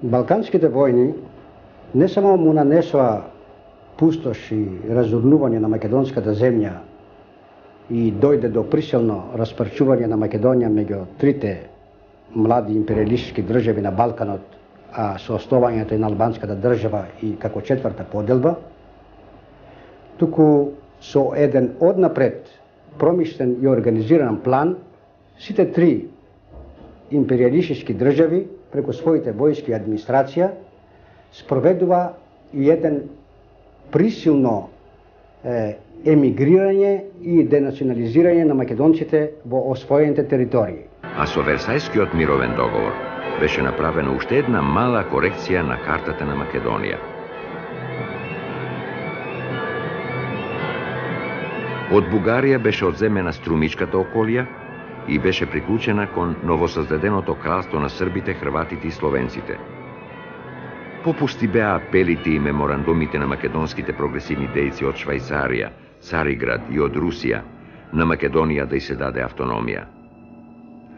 Балканските војни не само му нанесоа пустош и разурнување на македонската земја и дојде до присилно распарчување на Македонија меѓу трите млади империалистички држави на Балканот, а со основањето и на албанската држава и како четврта поделба, туку со еден однапред промишлен и организиран план, сите три империалистички држави преку своите војски и администрација спроведува и еден присилно емигрирање и денационализирање на македонците во освоените територии. А со Версајскиот мировен договор беше направена уште една мала корекција на картата на Македонија. Од Бугарија беше одземена Струмичката околија и беше приклучена кон новосоздаденото кралство на србите, хрватите и словенците. Попусти беа апелите и меморандумите на македонските прогресивни дејци од Швајцарија, Цариград и од Русија на Македонија да й се даде автономија.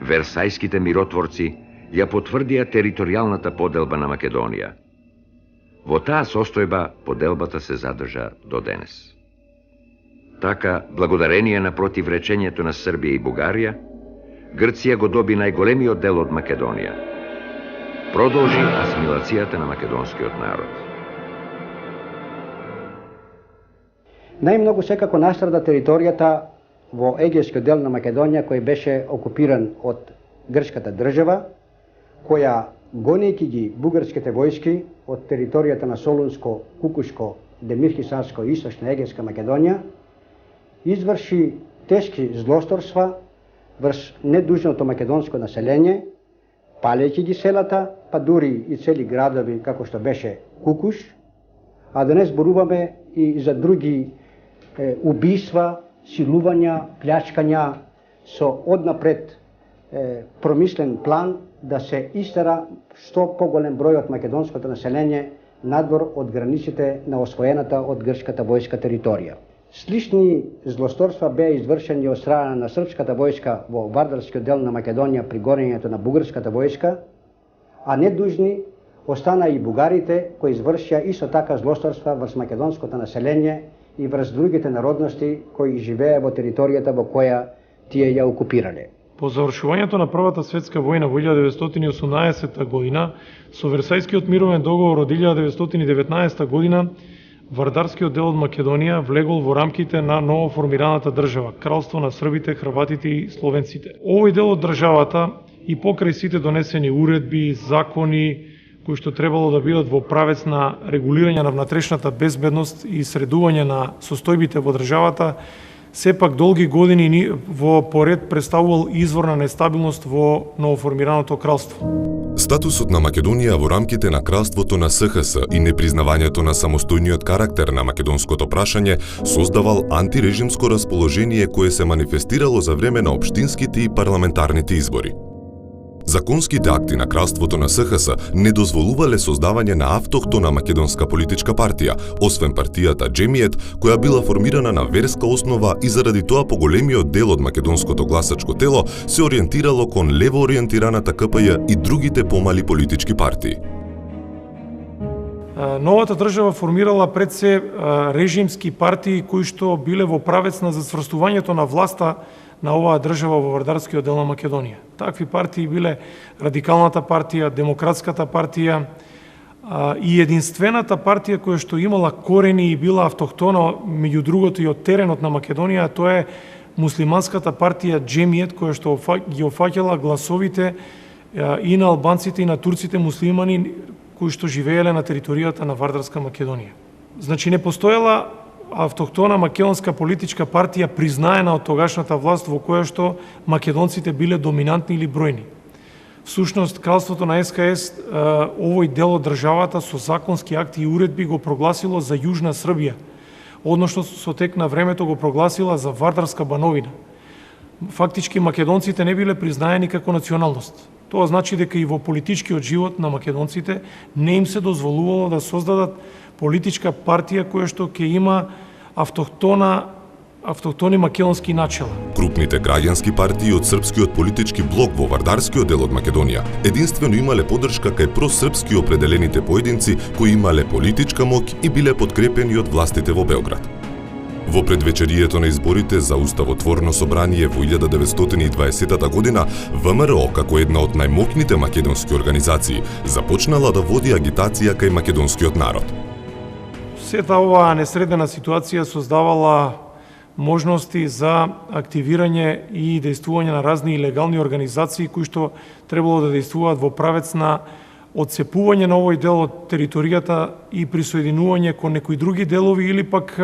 Версајските миротворци ја потврдија територијалната поделба на Македонија. Во таа состојба поделбата се задржа до денес. Така, благодарение на противречењето на Србија и Бугарија, Грција го доби најголемиот дел од Македонија. Продолжи асимилацијата на македонскиот народ. Најмногу секако настрада територијата во егејскиот дел на Македонија кој беше окупиран од грчката држава, која гонејќи ги бугарските војски од територијата на Солунско, Кукушко, Демирхисарско и Источна егејска Македонија, изврши тешки злосторства врз недужното македонско население, палејќи ги селата, па дури и цели градови како што беше Кукуш, а да не зборуваме и за други убиства, силувања, плячкања со однапред промислен план да се истера што поголем број од македонското население надвор од границите на освоената од грчката војска територија. Слични злосторства беа извршени од страна на српската војска во вардарскиот дел на Македонија при гонењето на бугарската војска, а недужни остана и бугарите кои извршија исто така злосторства врз македонското население и врз другите народности кои живееа во територијата во која тие ја окупирале. По завршувањето на Првата светска војна во 1918 година, со Версајскиот мировен договор од 1919 година, Вардарскиот дел од Македонија влегол во рамките на новоформираната држава, кралство на србите, хрватите и словенците. Овој дел од државата и покрај сите донесени уредби, закони, кои што требало да бидат во правец на регулирање на внатрешната безбедност и средување на состојбите во државата, сепак долги години во поред представувал извор на нестабилност во новоформираното кралство. Статусот на Македонија во рамките на кралството на СХС и непризнавањето на самостојниот карактер на македонското прашање создавал антирежимско расположение кое се манифестирало за време на општинските и парламентарните избори. Законските акти на кралството на СХС не дозволувале создавање на автохтона македонска политичка партија, освен партијата Джемиет, која била формирана на верска основа и заради тоа поголемиот дел од македонското гласачко тело се ориентирало кон лево ориентираната КПЈ и другите помали политички партии. Новата држава формирала пред се режимски партии кои што биле во правец на засврстувањето на власта на оваа држава во Вардарскиот дел на Македонија. Такви партии биле Радикалната партија, Демократската партија и единствената партија која што имала корени и била автохтона, меѓу другото и од теренот на Македонија, тоа е муслиманската партија Джемиет, која што ги офаќала гласовите и на албанците и на турците муслимани кои што живееле на територијата на Вардарска Македонија. Значи не постоела автохтона македонска политичка партија признаена од тогашната власт во која што македонците биле доминантни или бројни. Всушност, кралството на СХС овој дел од државата со законски акти и уредби го прогласило за Јужна Србија, односно со тек на времето го прогласила за Вардарска бановина. Фактички македонците не биле признаени како националност. Тоа значи дека и во политичкиот живот на македонците не им се дозволувало да создадат политичка партија која што ќе има автохтона автохтони македонски начела. Крупните граѓански партии од српскиот политички блок во вардарскиот дел од Македонија единствено имале поддршка кај просрпски определените поединци кои имале политичка моќ и биле подкрепени од властите во Београд. Во предвечерието на изборите за Уставотворно собрание во 1920 година, ВМРО, како една од најмоќните македонски организации, започнала да води агитација кај македонскиот народ. Сета оваа несредена ситуација создавала можности за активирање и дејствување на разни илегални организации кои што требало да дејствуваат во правец на отцепување на овој дел од територијата и присоединување кон некои други делови или пак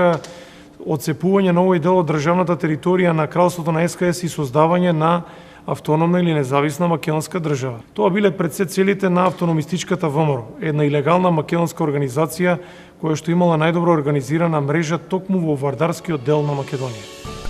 отцепување на овој дел од државната територија на кралството на СКС и создавање на автономна или независна македонска држава. Тоа биле пред се целите на автономистичката ВМРО, една илегална македонска организација која што имала најдобро организирана мрежа токму во вардарскиот дел на Македонија.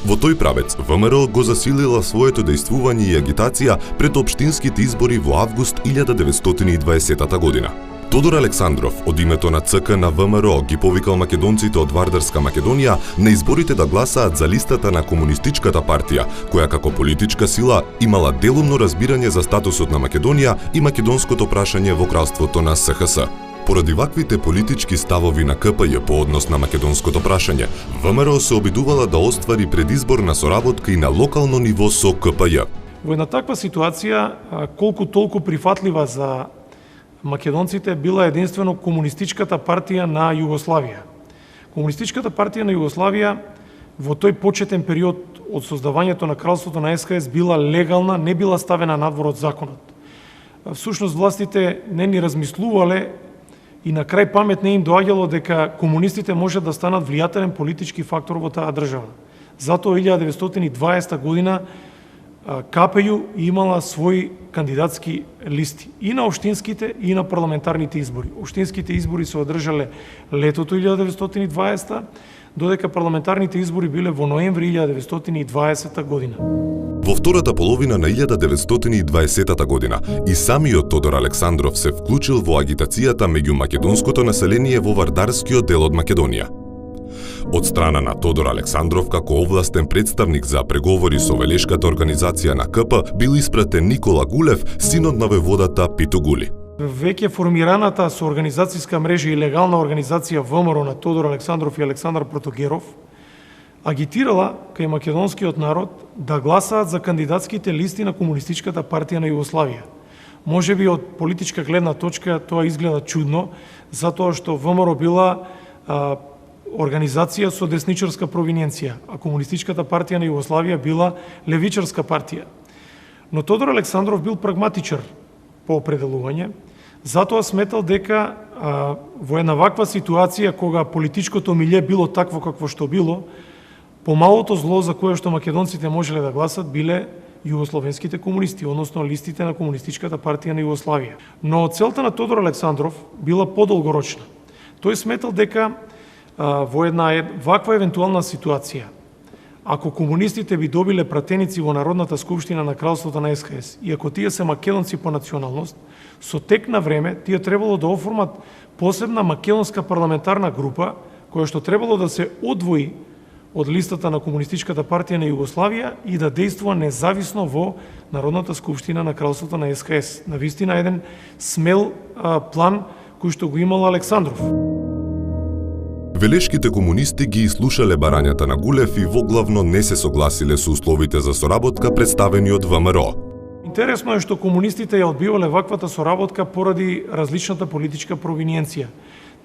Во тој правец, ВМРО го засилила своето дејствување и агитација пред општинските избори во август 1920 година. Тодор Александров, од името на ЦК на ВМРО, ги повикал македонците од Вардарска Македонија на изборите да гласаат за листата на Комунистичката партија, која како политичка сила имала делумно разбирање за статусот на Македонија и македонското прашање во кралството на СХС. Поради ваквите политички ставови на КПЈ по однос на македонското прашање, ВМРО се обидувала да оствари предизборна соработка и на локално ниво со КПЈ. Во една таква ситуација, колку толку прифатлива за македонците била единствено Комунистичката партија на Југославија. Комунистичката партија на Југославија во тој почетен период од создавањето на кралството на СКС била легална, не била ставена надвор од законот. Всушност властите не ни размислувале и на крај памет не им доаѓало дека комунистите можат да станат влијателен политички фактор во таа држава. Затоа 1920 година КПЈ имала своји кандидатски листи и на општинските и на парламентарните избори. Општинските избори се одржале летото 1920, додека парламентарните избори биле во ноември 1920 година. Во втората половина на 1920 година и самиот Тодор Александров се вклучил во агитацијата меѓу македонското население во Вардарскиот дел од Македонија. Од страна на Тодор Александров како овластен представник за преговори со велешката организација на КП бил испратен Никола Гулев, синот на војводата Питу Гули. Веќе формираната со организацијска мрежа и легална организација ВМРО на Тодор Александров и Александар Протогеров агитирала кај македонскиот народ да гласаат за кандидатските листи на Комунистичката партија на Југославија. Можеби од политичка гледна точка тоа изгледа чудно, затоа што ВМРО била организација со десничарска провиненција, а Комунистичката партија на Југославија била левичарска партија. Но Тодор Александров бил прагматичар по определување, затоа сметал дека во една ваква ситуација кога политичкото милје било такво какво што било, помалото зло за кое што македонците можеле да гласат биле југословенските комунисти, односно листите на Комунистичката партија на Југославија. Но целта на Тодор Александров била подолгорочна. Тој сметал дека во една ваква евентуална ситуација, ако комунистите би добиле пратеници во Народната скупштина на кралството на СКС и ако тие се македонци по националност, со тек на време тие требало да оформат посебна македонска парламентарна група која што требало да се одвои од листата на Комунистичката партија на Југославија и да действува независно во Народната скупштина на кралството на СКС. Навистина еден смел план кој што го имал Александров. Велешките комунисти ги слушале барањата на Гулев и воглавно не се согласиле со условите за соработка представени од ВМРО. Интересно е што комунистите ја одбивале ваквата соработка поради различната политичка провиненција.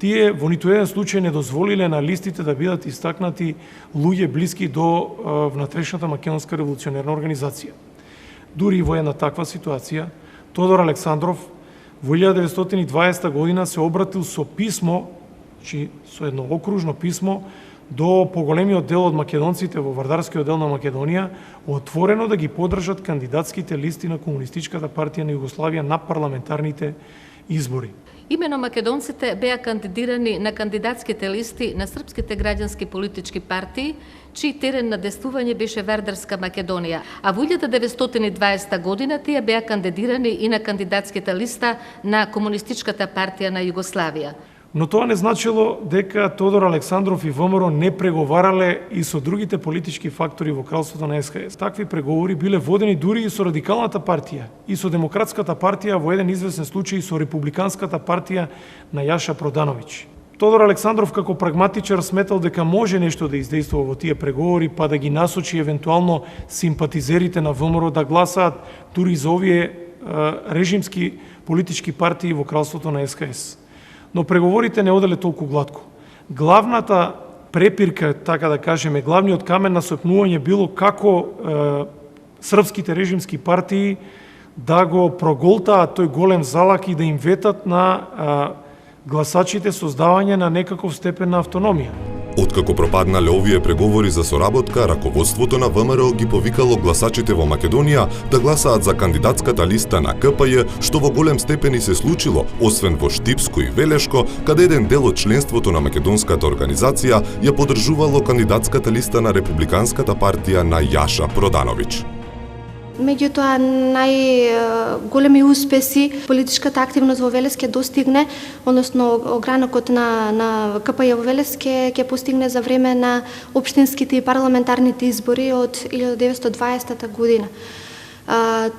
Тие во ниту еден случај не дозволиле на листите да бидат истакнати луѓе блиски до внатрешната македонска револуционерна организација. Дури во една таква ситуација, Тодор Александров во 1920 година се обратил со писмо, со едно окружно писмо до поголемиот дел од македонците во Вардарскиот дел на Македонија, отворено да ги поддржат кандидатските листи на Комунистичката партија на Југославија на парламентарните избори. Имено македонците беа кандидирани на кандидатските листи на српските граѓански политички партии, чиј терен на действување беше Вардарска Македонија, а во 1920 година тие беа кандидирани и на кандидатската листа на Комунистичката партија на Југославија. Но тоа не значило дека Тодор Александров и ВМРО не преговарале и со другите политички фактори во кралството на СХС. Такви преговори биле водени дури и со Радикалната партија, и со Демократската партија, во еден известен случај и со Републиканската партија на Јаша Продановиќ. Тодор Александров како прагматичар сметал дека може нешто да издействува во тие преговори, па да ги насочи евентуално симпатизерите на ВМРО да гласаат дури за овие режимски политички партии во кралството на СХС. Но преговорите не оделе толку гладко. Главната препирка, така да кажеме, главниот камен на сопнување било како српските режимски партии да го проголтаат тој голем залак и да им ветат на гласачите создавање на некаков степен на автономија. Откако пропаднале овие преговори за соработка, раководството на ВМРО ги повикало гласачите во Македонија да гласаат за кандидатската листа на КПЈ, што во голем степен и се случило, освен во Штипско и Велешко, каде еден дел од членството на македонската организација ја поддржувало кандидатската листа на Републиканската партија на Јаша Продановиќ. Меѓутоа, најголеми успеси политичката активност во Велес ќе достигне, односно огранокот на КПЈ во Велес ќе постигне за време на општинските и парламентарните избори од 1920 година.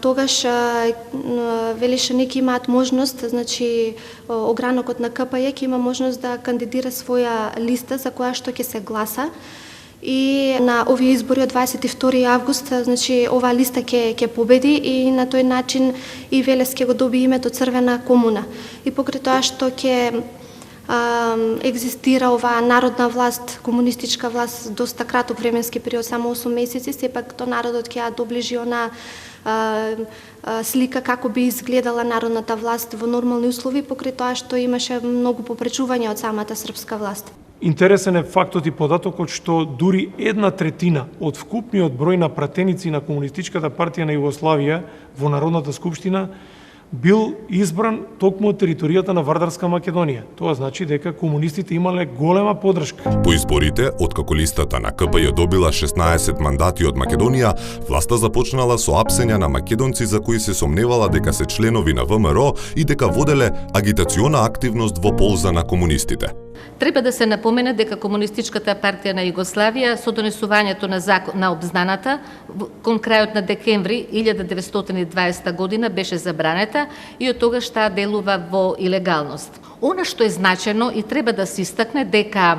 Тогаш велишаники имаат можност, значи огранокот на КПЈ ќе има можност да кандидира своја листа за која што ќе се гласа. И на овие избори од 22 август, значи оваа листа ќе победи и на тој начин и Велес ќе го доби името Црвена комуна. И покрај тоа што ќе екзистира оваа народна власт, комунистичка власт, доста краток временски период, само 8 месеци, сепак то народот ќе ја доближи она слика како би изгледала народната власт во нормални услови, покрај тоа што имаше многу попречување од самата српска власт. Интересен е фактот и податокот што дури 1/3 од вкупниот број на пратеници на Комунистичката партија на Југославија во Народната скупштина бил избран токму од територијата на Вардарска Македонија. Тоа значи дека комунистите имале голема поддршка. По изборите, откако листата на КПЈ добила 16 мандати од Македонија, власта започнала со апсење на македонци за кои се сомневала дека се членови на ВМРО и дека воделе агитациона активност во полза на комунистите. Треба да се напомене дека Комунистичката партија на Југославија со донесувањето на закон на обзнаната кон крајот на декември 1920 година беше забранета и од тогаш таа делува во илегалност. Она што е значено и треба да се истакне дека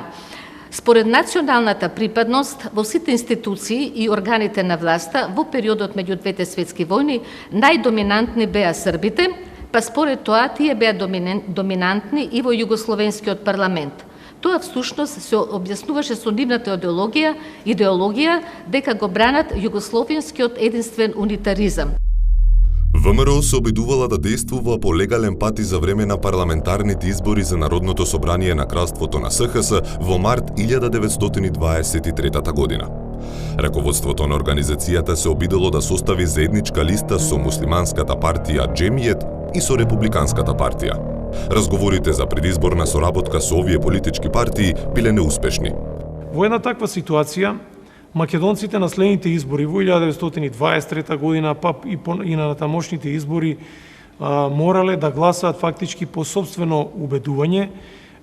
според националната припадност во сите институции и органите на власта во периодот меѓу двете светски војни најдоминантни беа србите, па според тоа тие беа доминантни и во југословенскиот парламент. Тоа всушност се објаснуваше со нивната идеологија дека го бранат југословенскиот единствен унитаризам. ВМРО се обидувала да действува по легален пат и за време на парламентарните избори за Народното собрание на кралството на СХС во март 1923 година. Раководството на организацијата се обидело да состави заедничка листа со муслиманската партија Джемијет и со Републиканската партија. Разговорите за предизборна соработка со овие политички партии биле неуспешни. Во една таква ситуација, македонците на следните избори во 1923 година, па и на тамошните избори, морале да гласаат фактички по собствено убедување,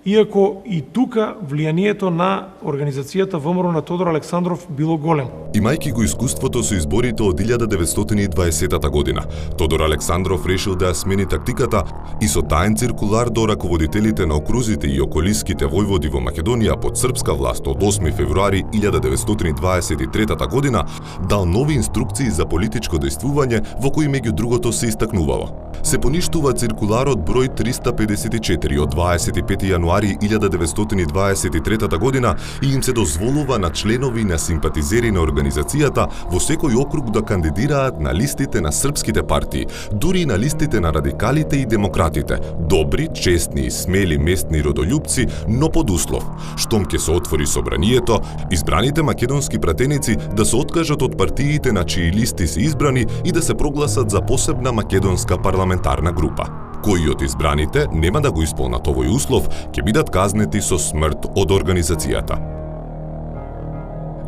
иако и тука влијанието на организацијата ВМРО на Тодор Александров било големо. Имајќи го искуството со изборите од 1920 година, Тодор Александров решил да ја смени тактиката и со таен циркулар до раководителите на окрузите и околиските војводи во Македонија под српска власт од 8 февруари 1923 година дал нови инструкции за политичко действување во кои меѓу другото се истакнувало: се поништува циркуларот број 354 од 25 јануари 1923 година и им се дозволува на членови на симпатизери на организацијата во секој округ да кандидираат на листите на српските партии, дури и на листите на радикалите и демократите, добри, честни и смели местни родолюбци, но под услов: штом ќе се отвори собранието, избраните македонски пратеници да се откажат од партиите на чии листи се избрани и да се прогласат за посебна македонска парламентарна група. Кои од избраните нема да го исполнат овој услов, ќе бидат казнети со смрт од организацијата.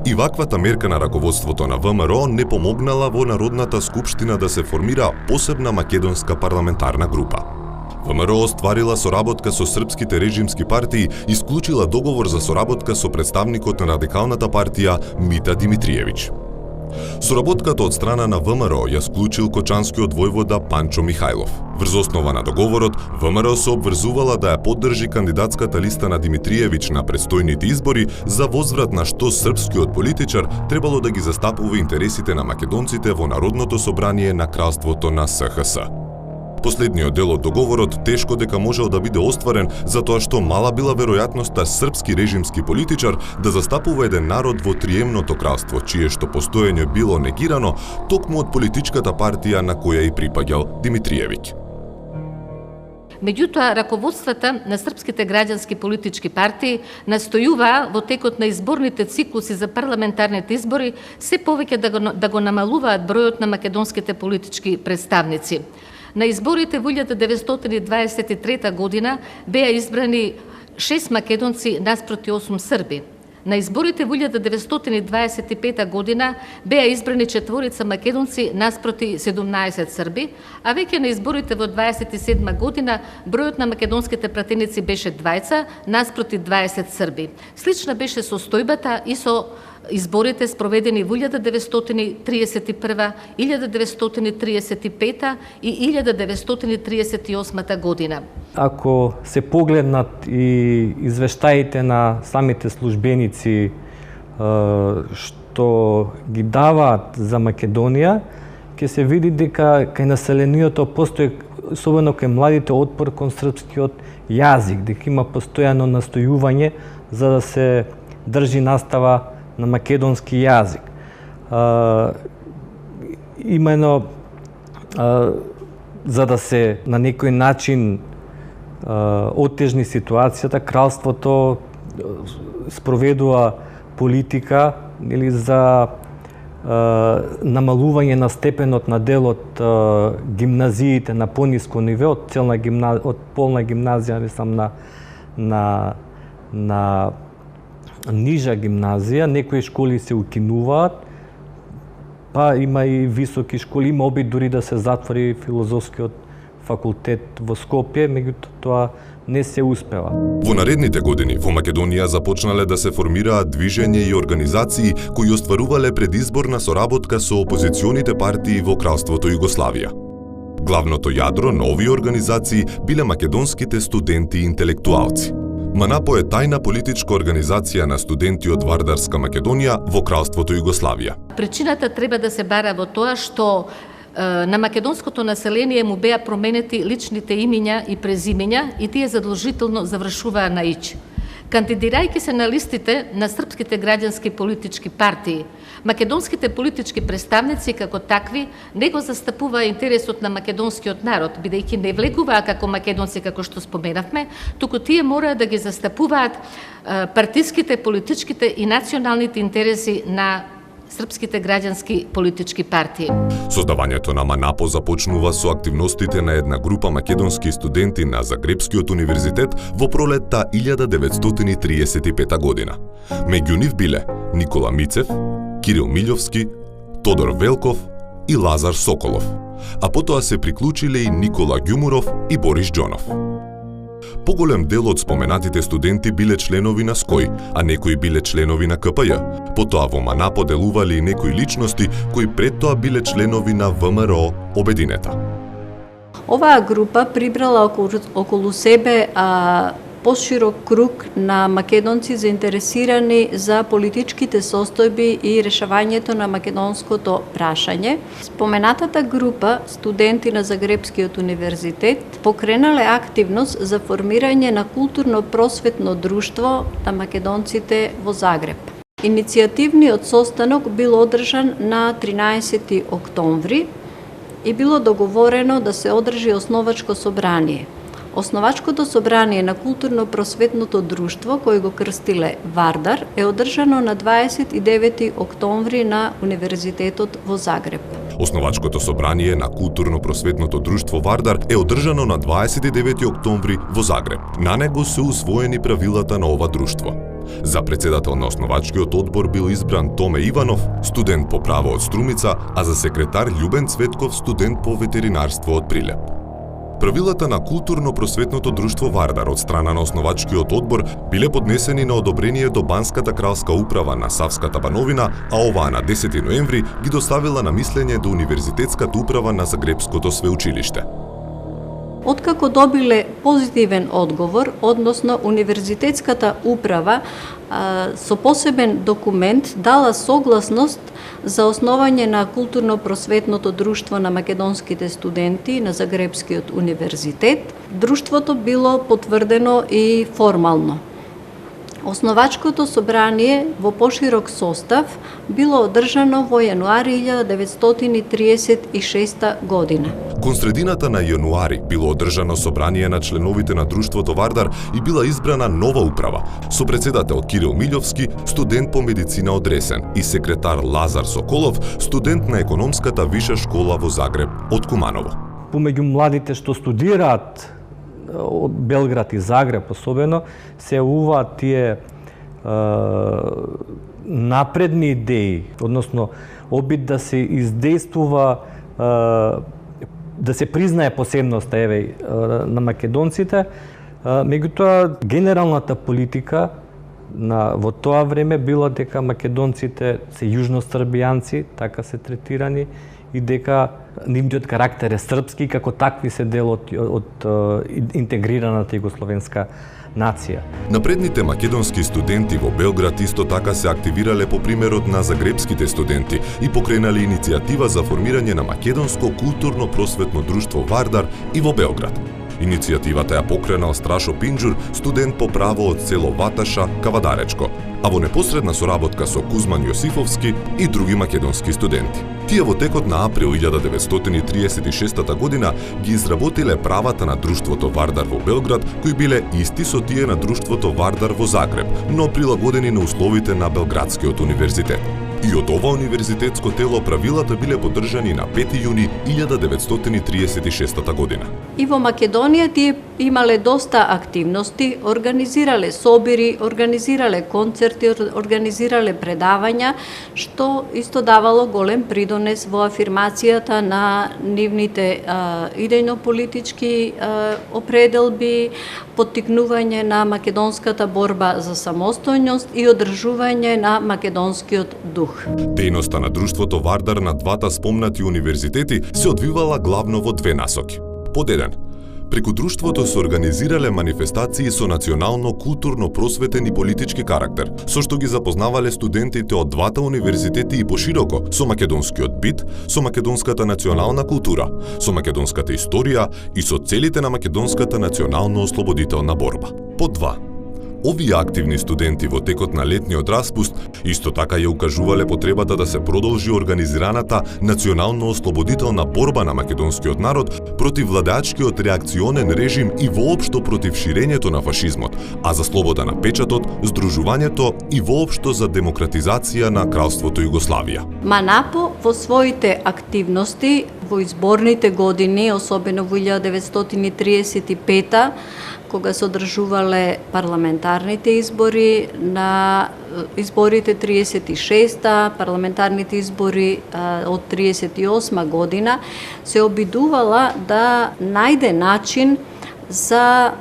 И ваквата мерка на раководството на ВМРО не помогнала во Народната скупштина да се формира посебна македонска парламентарна група. ВМРО остварила соработка со српските режимски партии и склучила договор за соработка со представникот на радикалната партија Мита Димитриевиќ. Соработката од страна на ВМРО ја склучил кочанскиот војвода Панчо Михајлов. Врз основа на договорот, ВМРО се обврзувала да ја поддржи кандидатската листа на Димитриевиќ на предстојните избори, за возврат на што српскиот политичар требало да ги застапува интересите на македонците во Народното собрание на Кралството на СХС. Последниот дел од договорот тешко дека можел да биде остварен, затоа што мала била веројатноста српски режимски политичар да застапува еден народ во Триемното кралство, чие што постоење било негирано токму од политичката партија на која и припаѓал Димитриевиќ. Меѓутоа, раководствата на српските граѓански политички партии настојуваа во текот на изборните циклуси за парламентарните избори се повеќе да го намалуваат бројот на македонските политички представници. На изборите во 1923 година беа избрани 6 македонци наспроти 8 срби. На изборите во 1925 година беа избрани 4 македонци наспроти 17 срби, а веќе на изборите во 27 година бројот на македонските пратеници беше 20 наспроти 20 срби. Слична беше состојбата и со изборите спроведени во 1931, 1935 и 1938 година. Ако се погледнат и извештаите на самите службеници што ги даваат за Македонија, ќе се види дека кај населението постои, особено кај младите, отпор кон српскиот јазик, дека има постојано настојување за да се држи настава на македонски јазик. Имено за да се на некој начин оттежни ситуацијата, кралството спроведува политика или за намалување на степенот на дел од гимназиите на пониско ниво, од полна гимназија, не сам на нижа гимназија, некои школи се укинуваат, па има и високи школи, има обид дури да се затвори филозофскиот факултет во Скопје, меѓутоа тоа не се успева. Во наредните години во Македонија започнале да се формираат движења и организации кои остварувале предизборна соработка со опозиционите партии во Кралството Југославија. Главното јадро на овие организации биле македонските студенти и интелектуалци. МАНАПО е тајна политичка организација на студенти од Вардарска Македонија во Кралството Југославија. Причината треба да се бара во тоа што на македонското население му беа променети личните имиња и презимиња и тие задолжително завршуваа на ич. Кандидирајќи се на листите на српските граѓански политички партии, македонските политички представници како такви не го застапуваа интересот на македонскиот народ, бидејќи не влегуваа како македонци, како што споменавме, туку тие мора да ги застапуваат партиските, политичките и националните интереси на српските граѓански политички партии. Создавањето на МАНАПО започнува со активностите на една група македонски студенти на Загребскиот универзитет во пролетта 1935 година. Меѓу нив биле Никола Мицев, Кирил Милјовски, Тодор Велков и Лазар Соколов, а потоа се приклучиле и Никола Ѓумуров и Борис Џонов. Поголем дел од споменатите студенти биле членови на СКОј, а некои биле членови на КПЈ. Потоа во МАНАПО делувале и некои личности кои пред тоа биле членови на ВМРО Обединета. Оваа група прибрала околу себе поширок круг на македонци заинтересирани за политичките состојби и решавањето на македонското прашање. Споменатата група студенти на Загребскиот универзитет покренале активност за формирање на културно-просветно друштво на македонците во Загреб. Иницијативниот состанок бил одржан на 13 октомври и било договорено да се одржи основачко собрание. Основачкото собрание на културно-просветното друштво, кој го крстиле Вардар, е одржано на 29 октомври на Универзитетот во Загреб. Основачкото собрание на културно-просветното друштво Вардар е одржано на 29 октомври во Загреб. На него се усвоени правилата на ова друштво. За председател на основачкиот одбор бил избран Томе Иванов, студент по право од Струмица, а за секретар Љубен Цветков, студент по ветеринарство од Прилеп. Правилата на културно-просветното друштво Вардар од страна на основачкиот одбор биле поднесени на одобрение до Банската кралска управа на Савската Бановина, а оваа на 10 ноември ги доставила на мислење до Универзитетската управа на Загребското свеучилиште. Откако добиле позитивен одговор, односно Универзитетската управа со посебен документ дала согласност за основање на културно-просветното друштво на македонските студенти на Загребскиот универзитет, друштвото било потврдено и формално. Основачкото собрание во поширок состав било одржано во јануари 1936 година. Кон средината на јануари било одржано собрание на членовите на друштвото Вардар и била избрана нова управа со председател Кирил Милјовски, студент по медицина од Ресен, и секретар Лазар Соколов, студент на економската виша школа во Загреб од Куманово. Помеѓу младите што студираат од Белград и Загреб особено, се јавуваат тие напредни идеи, односно обид да се издействува, да се признае посебноста на македонците. Меѓутоа, генералната политика во тоа време била дека македонците се јужносрбијанци, така се третирани, и дека нивниот карактер е српски, како такви се дел од интегрираната југословенска нација. Напредните македонски студенти во Белград исто така се активирале по примерот на загребските студенти и покренале иницијатива за формирање на македонско културно-просветно друштво Вардар и во Белград. Иницијативата ја покренал Страшо Пинџур, студент по право од село Ваташа, Кавадаречко, а во непосредна соработка со Кузман Јосифовски и други македонски студенти. Тие во текот на април 1936 година ги изработиле правата на друштвото Вардар во Белград, кои биле исти со тие на друштвото Вардар во Загреб, но прилагодени на условите на Белградскиот универзитет. И од ова универзитетско тело правилата биле поддржани на 5 јуни 1936 година. И во Македонија тие имале доста активности, организирале собири, организирале концерти, организирале предавања, што исто давало голем придонес во афирмацијата на нивните идејно-политички определби, поттикнување на македонската борба за самостојност и одржување на македонскиот дух. Дејноста на друштвото Вардар на двата спомнати универзитети се одвивала главно во две насоки. Под еден, преку друштвото се организирале манифестации со национално, културно, просветен и политички карактер, со што ги запознавале студентите од двата универзитети и пошироко со македонскиот бит, со македонската национална култура, со македонската историја и со целите на македонската национално-ослободителна борба. Под два, овие активни студенти во текот на летниот распуст исто така ја укажувале потребата да се продолжи организираната национално-ослободителна борба на македонскиот народ против владеачкиот реакционен режим и воопшто против ширењето на фашизмот, а за слобода на печатот, здружувањето и воопшто за демократизација на Кралството Југославија. МАНАПО во своите активности во изборните години, особено во 1935 кога се одржувале парламентарните избори, на изборите 36-та, парламентарните избори од 38 година, се обидувала да најде начин за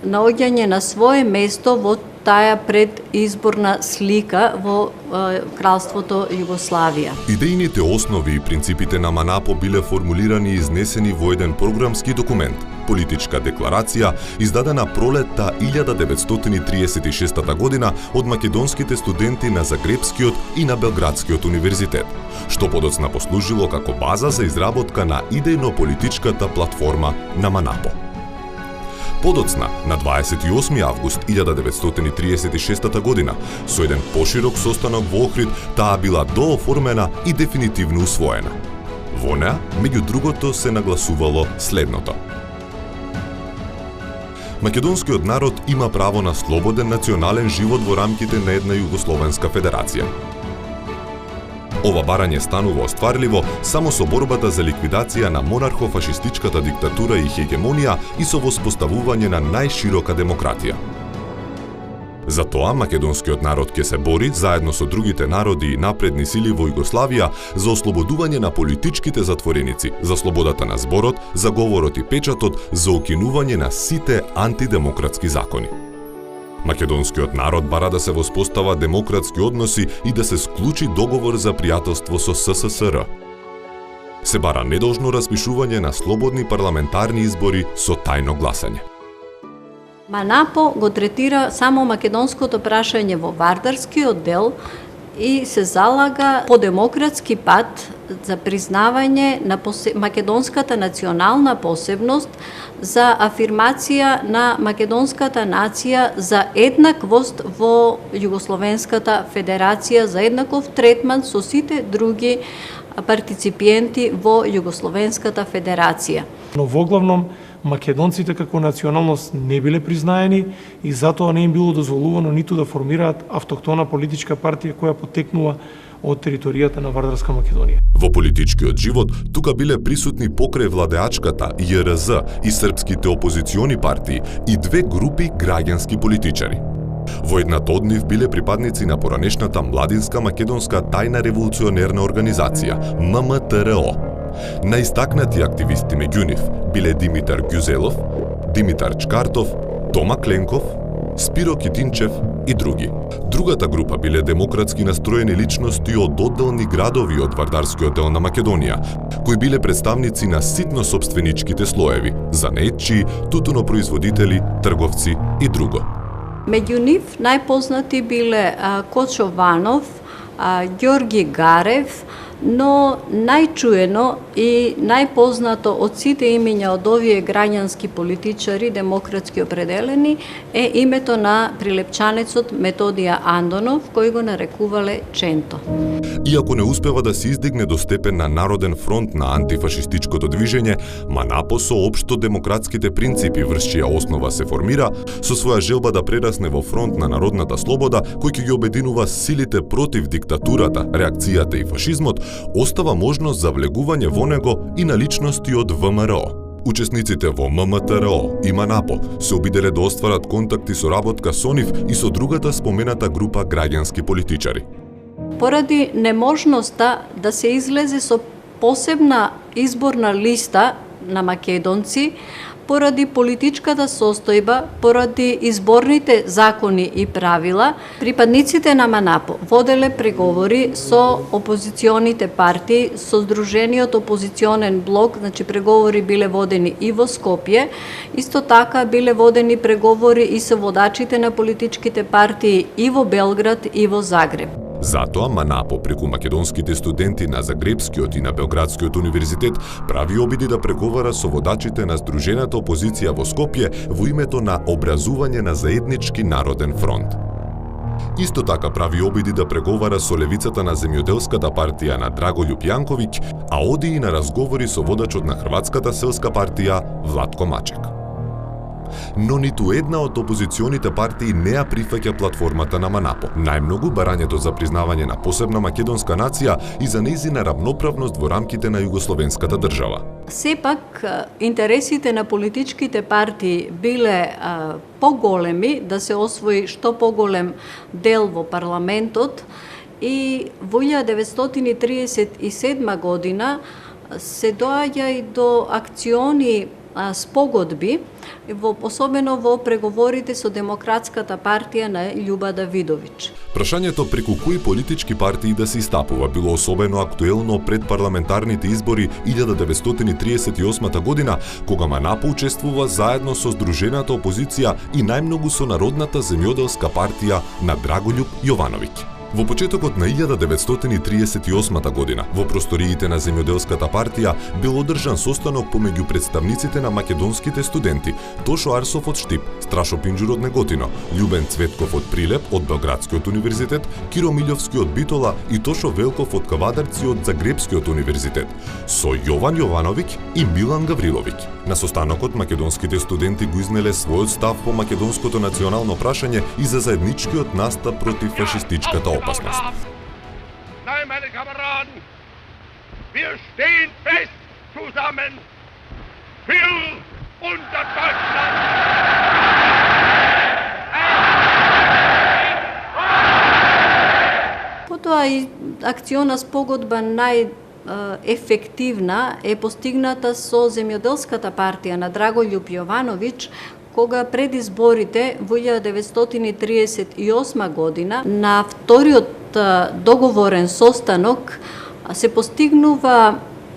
наоѓање на свое место во таа предизборна слика во Кралството Југославија. Идејните основи и принципите на МАНАПО биле формулирани и изнесени во еден програмски документ, политичка декларација, издадена пролетта 1936 година од македонските студенти на Загребскиот и на Белградскиот универзитет, што подоцна послужило како база за изработка на идејно-политичката платформа на МАНАПО. Подоцна, на 28 август 1936 година, со еден поширок состанок во Охрид, таа била дооформена и дефинитивно усвоена. Во неа, меѓу другото, се нагласувало следното. Македонскиот народ има право на слободен национален живот во рамките на една Југословенска федерација. Ова барање станува остварливо само со борбата за ликвидација на монархо-фашистичката диктатура и хегемонија и со воспоставување на најширока демократија. Затоа македонскиот народ ќе се бори заедно со другите народи и напредни сили во Југославија за ослободување на политичките затвореници, за слободата на зборот, за говорот и печатот, за укинување на сите антидемократски закони. Македонскиот народ бара да се воспостава демократски односи и да се склучи договор за пријателство со СССР. Се бара недолжно распишување на слободни парламентарни избори со тајно гласање. МАНАПО го третира само македонското прашање во Вардарскиот дел и се залага по демократски пат за признавање на македонската национална посебност, за афирмација на македонската нација, за еднаквост во Југословенската федерација, за еднаков третман со сите други партиципиенти во Југословенската федерација. Но воглавном македонците како националност не биле признаени и затоа не им било дозволувано ниту да формираат автохтона политичка партија која потекнува од територијата на Вардарска Македонија. Во политичкиот живот тука биле присутни покрај владеачката ЈРЗ и српските опозициони партии и две групи граѓански политичари. Во едната од нив биле припадници на поранешната младинска македонска тајна револуционерна организација ММТРО. Најистакнати активисти меѓу нив биле Димитар Ѓузелов, Димитар Чкартов, Тома Кленков, Спиро Китинчев и други. Другата група биле демократски настроени личности од одделни градови од Вардарскиот дел на Македонија, кои биле представници на ситно собственичките слоеви, занаетчии, тутунопроизводители, трговци и друго. Меѓу нив најпознати биле Кочо Ванов, Ѓорги Гарев, но најчуено и најпознато од сите имења од овие граѓански политичари демократски определени е името на прилепчанецот Методија Андонов, кој го нарекувале Ченто. Иако не успева да се издигне до степен на народен фронт на антифашистичкото движење, МАНАПО со општо демократските принципи врз чија основа се формира, со своја желба да прерасне во фронт на народната слобода, кој ќе ги обединува силите против диктатурата, реакцијата и фашизмот, остава можност за влегување во него и на личности од ВМРО. Учесниците во ММТРО и МАНАПО се обиделе да остварат контакти со работка со нив и со другата спомената група граѓански политичари. Поради неможноста да се излезе со посебна изборна листа на македонци, поради политичката состојба, поради изборните закони и правила, припадниците на МАНАПО воделе преговори со опозиционите партии, со Сдружениот опозиционен блок, значи преговори биле водени и во Скопје, исто така биле водени преговори и со водачите на политичките партии и во Белград и во Загреб. Затоа МАНАПО преку македонските студенти на Загребскиот и на Белградскиот универзитет прави обиди да преговара со водачите на здружената опозиција во Скопје во името на образување на заеднички народен фронт. Исто така прави обиди да преговара со левицата на земјоделската партија на Драголјуб Јанковиќ, а оди и на разговори со водачот на Хрватската селска партија Владко Мачек. Но ниту една од опозиционите партии не ја прифаќа платформата на МАНАПО. Најмногу барањето за признавање на посебна македонска нација и за нејзина равноправност во рамките на југословенската држава. Сепак, интересите на политичките партии биле поголеми да се освои што поголем дел во парламентот и во 1937 година се доаѓа и до акциони спогодби, особено во преговорите со Демократската партија на Љуба Давидовиќ. Прашањето преку кои политички партии да се истапува било особено актуелно пред парламентарните избори 1938 година, кога МАНАПО учествува заедно со здружената опозиција и најмногу со Народната земјоделска партија на Драголјуб Јовановиќ. Во почетокот на 1938 година, во просториите на Земјоделската партија, бил одржан состанок помеѓу представниците на македонските студенти Тошо Арсов од Штип, Страшо Пинџур од Неготино, Љубен Цветков од Прилеп од Белградскиот универзитет, Киро Милјовски од Битола и Тошо Велков од Кавадарци од Загребскиот универзитет, со Јован Јовановиќ и Милан Гавриловиќ. На состанокот македонските студенти го изнеле својот став по македонското национално прашање и за заедничкиот настап против фашистичката опасност. Nein, meine Kameraden, wir stehen fest zusammen für unser Deutschland. Меѓутоа и акциона спогодба најефективна е постигната со земјоделската партија на Драголјуб Јовановиќ, кога пред изборите во 1938 година на вториот договорен состанок се постигнува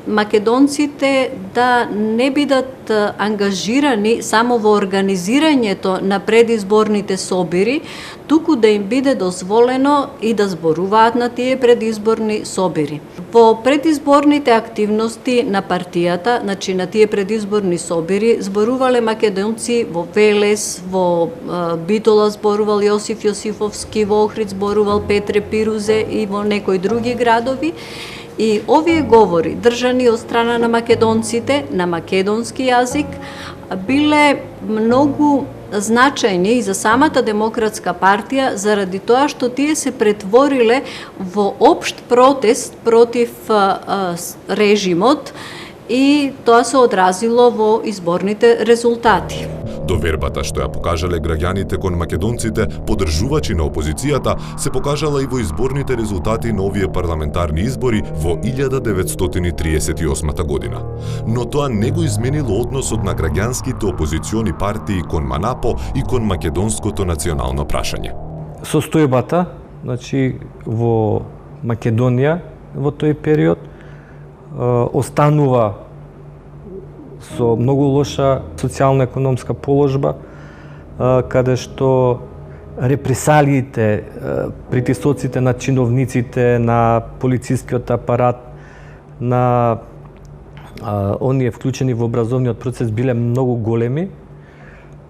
македонците да не бидат ангажирани само во организирањето на предизборните собири, туку да им биде дозволено и да зборуваат на тие предизборни собири. Во предизборните активности на партијата, значи на тие предизборни собири, зборувале македонци во Велес, во Битола зборувал Јосиф Јосифовски, во Охрид зборувал Петре Пирузе и во некои други градови. И овие говори, држани од страна на македонците на македонски јазик, биле многу значајни и за самата Демократска партија, заради тоа што тие се претвориле во општ протест против режимот и тоа се одразило во изборните резултати. Довербата што ја покажале граѓаните кон македонците, поддржувачи на опозицијата, се покажала и во изборните резултати на овие парламентарни избори во 1938 година. Но тоа не го изменило односот на граѓанските опозициони партии кон МАНАПО и кон македонското национално прашање. Состојбата, значи во Македонија во тој период останува со многу лоша социјално-економска положба, каде што репресалиите, притисоците на чиновниците, на полицискиот апарат, на оние вклучени во образовниот процес биле многу големи.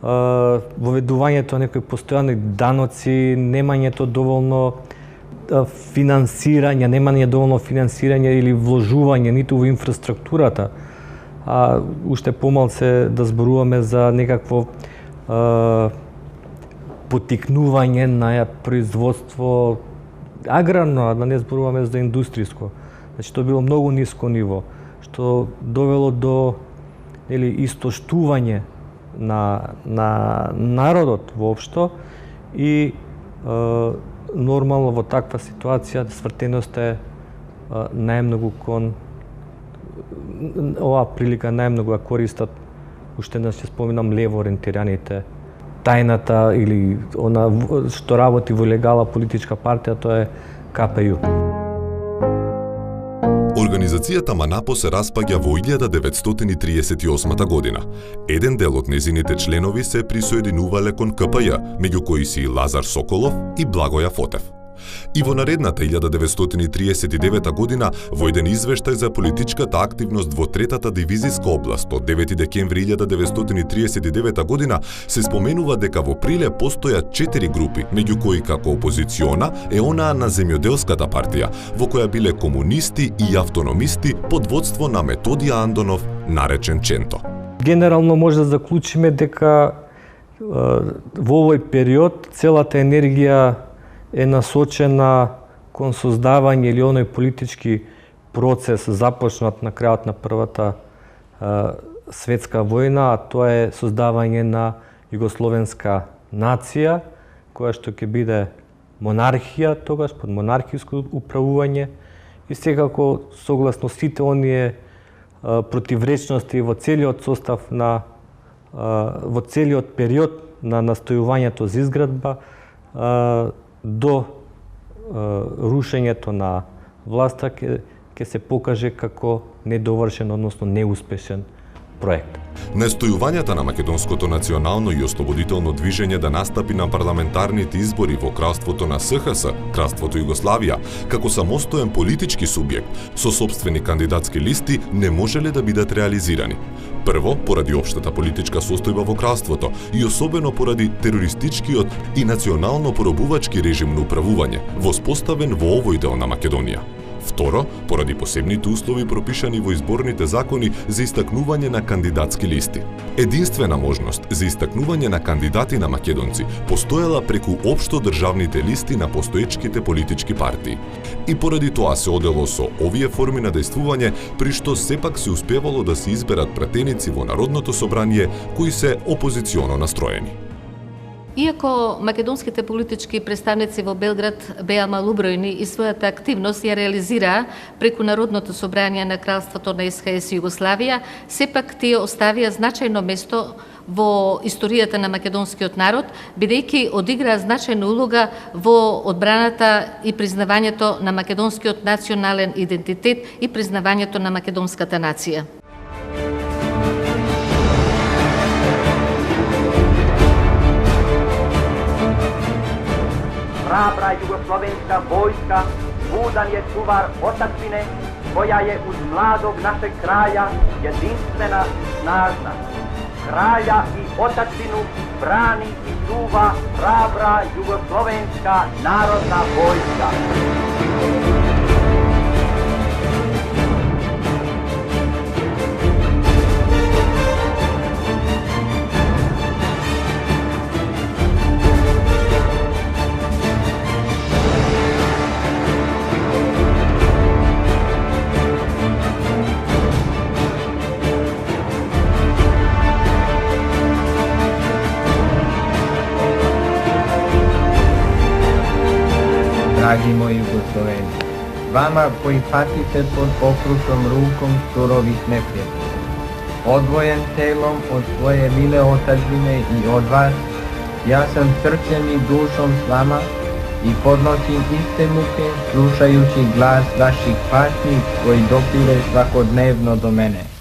Воведувањето на некои постојани даноци, немањето доволно финансирање, или вложување ниту во инфраструктурата, а уште помалце да зборуваме за некакво потикнување на производство аграрно, а да не зборуваме за индустријско. Значи, тоа било многу ниско ниво, што довело до истоштување на народот воопшто и нормално во таква ситуација свртеност е најмногу кон оваа прилика најмногу ја користат, уште не ќе споминам, лево ориентираните. Тајната или она што работи во легала политичка партија, тоа е КПЈ. Организацијата МАНАПО се распаѓа во 1938 година. Еден дел од незините членови се присоединувале кон КПЈ, меѓу кои си Лазар Соколов и Благоја Фотев. И во наредната 1939 година, во еден извештај за политичката активност во третата дивизиска област од 9 декември 1939 година, се споменува дека во Приле постојат 4 групи, меѓу кои како опозициона е онаа на земјоделската партија, во која биле комунисти и автономисти под водство на Методија Андонов, наречен Ченто. Генерално може да заклучиме дека во овој период целата енергија е насочена кон создавање или оној политички процес започнат на крајот на Првата светска војна, а тоа е создавање на југословенска нација, која што ќе биде монархија тогаш, под монархиско управување, и секако согласно сите оние противречности во целиот состав во целиот период на настојувањето за изградба до рушењето на власта ќе се покаже како недовршен, односно неуспешен проект. Настојувањата на македонското национално и ослободително движење да настапи на парламентарните избори во кралството на СХС, кралството Југославија, како самостоен политички субјект со сопствени кандидатски листи не можеле да бидат реализирани. Прво, поради општата политичка состојба во кралството и особено поради терористичкиот и национално поробувачки режим на управување, воспоставен во овој дел на Македонија. Второ, поради посебните услови пропишани во изборните закони за истакнување на кандидатски листи. Единствена можност за истакнување на кандидати на македонци постоела преку општо државните листи на постоечките политички партии. И поради тоа се одело со овие форми на дејствување, при што сепак се успевало да се изберат пратеници во Народното собрание кои се опозиционо настроени. Иако македонските политички представници во Белград беа малобројни и својата активност ја реализираа преку Народното собрание на Кралството на СХС Југославија, сепак тие оставија значајно место во историјата на македонскиот народ, бидејќи одиграа значајна улога во одбраната и признавањето на македонскиот национален идентитет и признавањето на македонската нација. Hrabra jugoslovenska vojska budan je čuvar otadžbine koja je uz mladog našeg kralja jedinstvena i snažna. Kralja i otadžbinu brani i čuva hrabra jugoslovenska narodna vojska. Dragi moji Jugosloveni, vama koji patite pod okrutom rukom surovih neprijatelja, odvojen telom od svoje mile otadžbine i od vas, ja sam srcem i dušom s vama i podnosim iste muke slušajući glas vaših patnji koji dopire svakodnevno do mene.